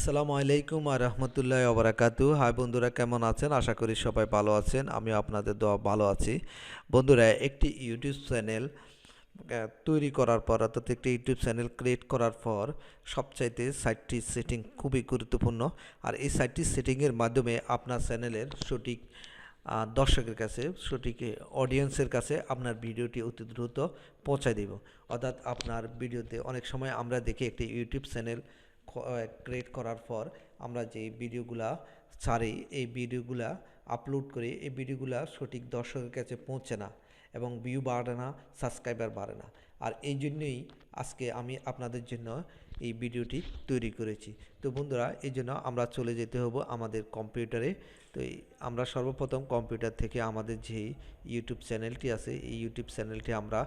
আসসালামু আলাইকুম ওয়া রাহমাতুল্লাহি ওয়া বারাকাতুহু। হাই বন্ধুরা, কেমন আছেন? আশা করি সবাই ভালো আছেন। আমিও আপনাদের দোয়া ভালো আছি। বন্ধুরা, একটি ইউটিউব চ্যানেল তৈরি করার পর অর্থাৎ একটি ইউটিউব চ্যানেল ক্রিয়েট করার পর সবচাইতে সাইটটি সেটিং খুবই গুরুত্বপূর্ণ। আর এই সাইটটি সেটিংয়ের মাধ্যমে আপনার চ্যানেলের সঠিক দর্শকের কাছে, সঠিক অডিয়েন্সের কাছে আপনার ভিডিওটি অতি দ্রুত পৌঁছায় দেব। অর্থাৎ আপনার ভিডিওতে অনেক সময় আমরা দেখি একটি ইউটিউব চ্যানেল ক্রিয়েট করার পর আমরা যে ভিডিওগুলা ছাড়ি, এই ভিডিওগুলা আপলোড করি, এই ভিডিওগুলা সঠিক দর্শকের কাছে পৌঁছে না এবং ভিউ বাড়ে না, সাবস্ক্রাইবার বাড়ে না। আর এই জন্যই আজকে আমি আপনাদের জন্য এই ভিডিওটি তৈরি করেছি। তো বন্ধুরা, এই জন্য আমরা চলে যেতে হবো আমাদের কম্পিউটারে। তো আমরা সর্বপ্রথম কম্পিউটার থেকে আমাদের যে ইউটিউব চ্যানেলটি আছে, এই ইউটিউব চ্যানেলটি আমরা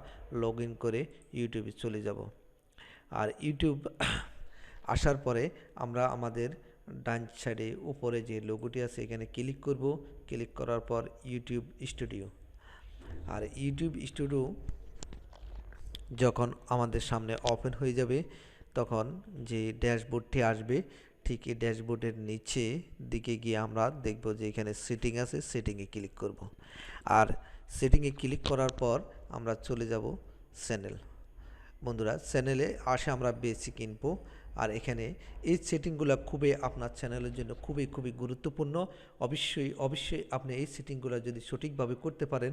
লগ ইন করে ইউটিউবে চলে যাব। আর ইউটিউব আসার পরে আমরা আমাদের ডান সাইডে উপরে যে লোগোটি আছে এখানে ক্লিক করব। ক্লিক করার পর ইউটিউব স্টুডিও, আর ইউটিউব স্টুডিও যখন আমাদের সামনে ওপেন হয়ে যাবে তখন যে ড্যাশবোর্ডটি আসবে, ঠিক এই ড্যাশবোর্ডের নিচে দিকে গিয়ে আমরা দেখব যে এখানে সেটিং আছে, সেটিংয়ে ক্লিক করব। আর সেটিংয়ে ক্লিক করার পর আমরা চলে যাব চ্যানেল। বন্ধুরা, চ্যানেলে আসে আমরা বেসিক ইনফো। আর এখানে এই সেটিংগুলো খুবই আপনার চ্যানেলের জন্য খুবই গুরুত্বপূর্ণ। অবশ্যই আপনি এই সেটিংগুলো যদি সঠিকভাবে করতে পারেন,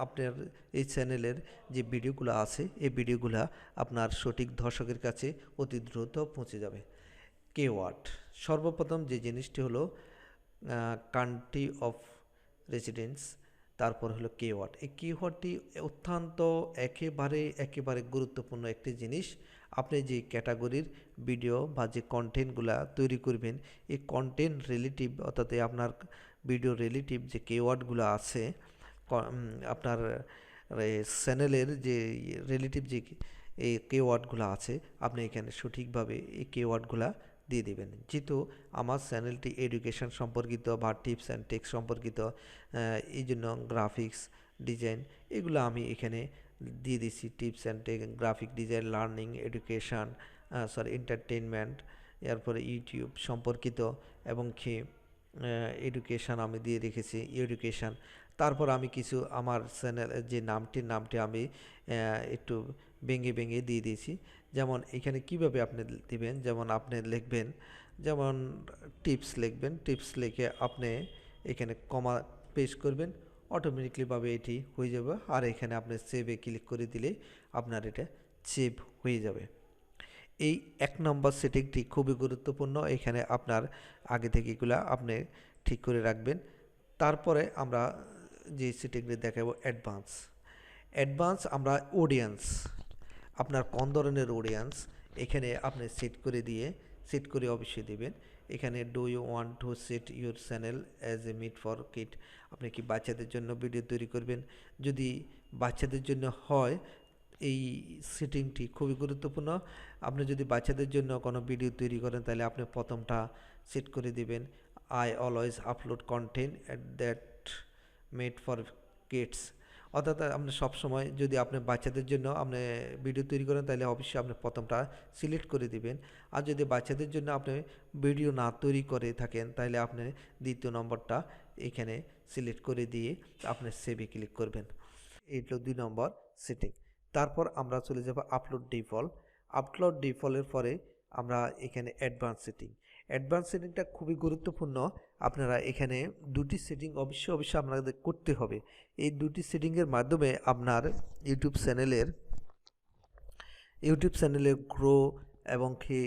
আপনার এই চ্যানেলের যে ভিডিওগুলো আছে এই ভিডিওগুলো আপনার সঠিক দর্শকের কাছে অতি দ্রুত পৌঁছে যাবে। কিওয়ার্ড, সর্বপ্রথম যে জিনিসটি হলো কান্ট্রি অফ রেসিডেন্স, তারপর হলো কিওয়ার্ড। এই কিওয়ার্ডটি অত্যন্ত একেবারে গুরুত্বপূর্ণ একটি জিনিস। আপনি যে ক্যাটাগরির ভিডিও বা যে কন্টেন্টগুলা তৈরি করবেন, এই কন্টেন্ট রিলেটিভ অর্থাৎ আপনার ভিডিও রিলেটিভ যে কিওয়ার্ডগুলো আছে, আপনার চ্যানেলের যে রিলেটিভ যে এই কিওয়ার্ডগুলো আছে, আপনি এখানে সঠিকভাবে এই কিওয়ার্ডগুলা দিয়ে দেবেন। যেহেতু আমার চ্যানেলটি এডুকেশন সম্পর্কিত বা টিপস অ্যান্ড টেক্স সম্পর্কিত, এই জন্য গ্রাফিক্স ডিজাইন এগুলো আমি এখানে দিয়ে দিচ্ছি। Tips and tech, graphic design, learning, education, entertainment, এরপরে ইউটিউব সম্পর্কিত এবং কি এডুকেশান আমি দিয়ে রেখেছি, এডুকেশান। তারপর আমি কিছু আমার চ্যানেল যে নামটি আমি একটু ভেঙে দিয়ে দিয়েছি। যেমন এখানে কিভাবে আপনি দিবেন, যেমন আপনি লিখবেন, যেমন টিপস লিখবেন, টিপস লিখে আপনি এখানে কমা পেস্ট করবেন, অটোমেটিকলিভাবে এটি হয়ে যাবে। আর এখানে আপনি সেভে ক্লিক করে দিলে আপনার এটা সেভ হয়ে যাবে। এই 1 নম্বর সেটিংটি খুবই গুরুত্বপূর্ণ। এখানে আপনার আগে থেকে এগুলো আপনি ঠিক করে রাখবেন। তারপরে আমরা যে সেটিংটি দেখাবো অ্যাডভান্স আমরা অডিয়েন্স, আপনার কোন ধরনের অডিয়েন্স এখানে আপনি সেট করে অবশ্যই দিবেন। এখানে do you want to set your channel as a made for kid, আপনি কি বাচ্চাদের জন্য ভিডিও তৈরি করবেন? যদি বাচ্চাদের জন্য হয়, এই সেটিংটি খুবই গুরুত্বপূর্ণ। আপনি যদি বাচ্চাদের জন্য কোনো ভিডিও তৈরি করেন তাহলে আপনি প্রথমটা সেট করে দিবেন, I always upload content that made for kids. অর্থাৎ আপনি সবসময় যদি আপনি বাচ্চাদের জন্য আপনি ভিডিও তৈরি করেন তাহলে অবশ্যই আপনি প্রথমটা সিলেক্ট করে দিবেন। আর যদি বাচ্চাদের জন্য আপনি ভিডিও না তৈরি করে থাকেন তাহলে আপনি দ্বিতীয় নম্বরটা এখানে সিলেক্ট করে দিয়ে আপনি সেভে ক্লিক করবেন। এই হলো 2 নম্বর সেটিং। তারপর আমরা চলে যাব আপলোড ডিফল্টের পরে আমরা এখানে অ্যাডভান্স সেটিংটা খুবই গুরুত্বপূর্ণ। আপনারা এখানে দুটি সেটিং অবশ্যই আপনাদের করতে হবে। এই দুটি সেটিংয়ের মাধ্যমে আপনার ইউটিউব চ্যানেলের গ্রো এবং কি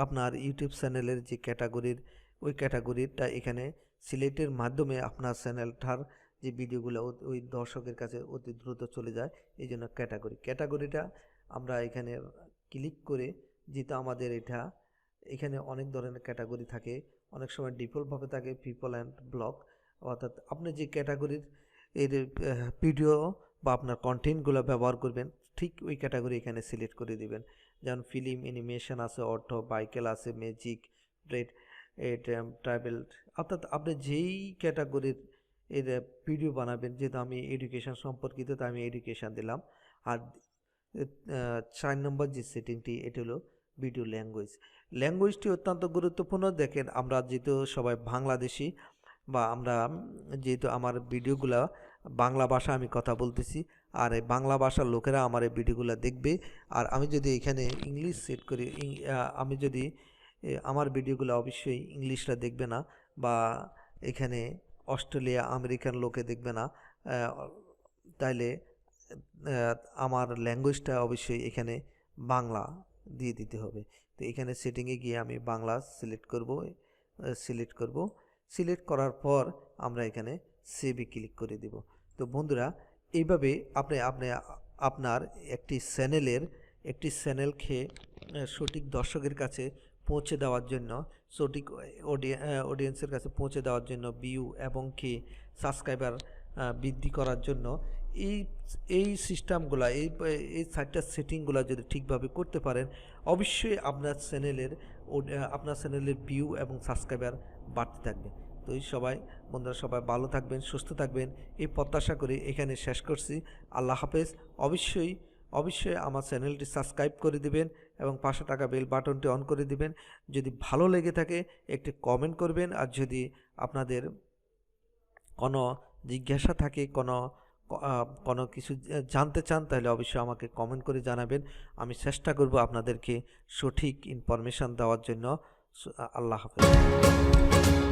আপনার ইউটিউব চ্যানেলের যে ওই ক্যাটাগরিটা এখানে সিলেক্টের মাধ্যমে আপনার চ্যানেলটার যে ভিডিওগুলো ওই দর্শকের কাছে অতি দ্রুত চলে যায়। এই জন্য ক্যাটাগরিটা আমরা এখানে ক্লিক করে, যেহেতু আমাদের এখানে অনেক ধরনের ক্যাটাগরি থাকে, অনেক সময় ডিফল্টভাবে থাকে পিপল অ্যান্ড ব্লগ, অর্থাৎ আপনি যে ক্যাটাগরির এর ভিডিও বা আপনার কন্টেন্টগুলো ব্যবহার করবেন ঠিক ওই ক্যাটাগরি এখানে সিলেক্ট করে দিবেন। যেমন ফিল্ম, অ্যানিমেশন আছে, অটো, বাইকেল আছে, ম্যাজিক, ট্রেড, ট্রাভেল, অর্থাৎ আপনি যেই ক্যাটাগরির এর ভিডিও বানাবেন। যেহেতু আমি এডুকেশন সম্পর্কিত তাই আমি এডুকেশন দিলাম। আর 4 নম্বর যে সেটিংটি এটা হলো ভিডিও ল্যাঙ্গুয়েজটি অত্যন্ত গুরুত্বপূর্ণ। দেখেন আমরা যেহেতু সবাই বাংলাদেশি বা আমরা যেহেতু আমার ভিডিওগুলা বাংলা ভাষা আমি কথা বলতেছি, আর এই বাংলা ভাষার লোকেরা আমার এই ভিডিওগুলো দেখবে। আর আমি যদি এখানে ইংলিশ সেট করি, আমি যদি আমার ভিডিওগুলো অবশ্যই ইংলিশরা দেখবে না, বা এখানে অস্ট্রেলিয়া আমেরিকান লোকে দেখবে না। তাইলে আমার ল্যাঙ্গুয়েজটা অবশ্যই এখানে বাংলা দিয়ে দিতে হবে। তো এখানে সেটিংয়ে গিয়ে আমি বাংলা সিলেক্ট করার পর আমরা এখানে সেভে ক্লিক করে দেব। তো বন্ধুরা, এইভাবে আপনি আপনি আপনার একটি চ্যানেলকে সঠিক দর্শকের কাছে পৌঁছে দেওয়ার জন্য, সঠিক অডিয়েন্সের কাছে পৌঁছে দেওয়ার জন্য, ভিউ এবং কি সাবস্ক্রাইবার বৃদ্ধি করার জন্য এই এই সিস্টেমগুলো, এই সাইটটার সেটিংগুলো যদি ঠিকভাবে করতে পারেন, অবশ্যই আপনার চ্যানেলের ভিউ এবং সাবস্ক্রাইবার বাড়তে থাকবে। তো এই বন্ধুরা সবাই ভালো থাকবেন, সুস্থ থাকবেন, এই প্রত্যাশা করে এখানে শেষ করছি। আল্লাহ হাফেজ। অবশ্যই আমার চ্যানেলটি সাবস্ক্রাইব করে দিবেন এবং পাশে থাকা বেল বাটনটি অন করে দিবেন। যদি ভালো লেগে থাকে একটি কমেন্ট করবেন, আর যদি আপনাদের কোনো জিজ্ঞাসা থাকে, কোনো কিছু জানতে চান, তাহলে অবশ্যই আমাকে কমেন্ট করে জানাবেন। আমি চেষ্টা করব আপনাদেরকে সঠিক ইনফরমেশান দেওয়ার জন্য। আল্লাহ হাফেজ।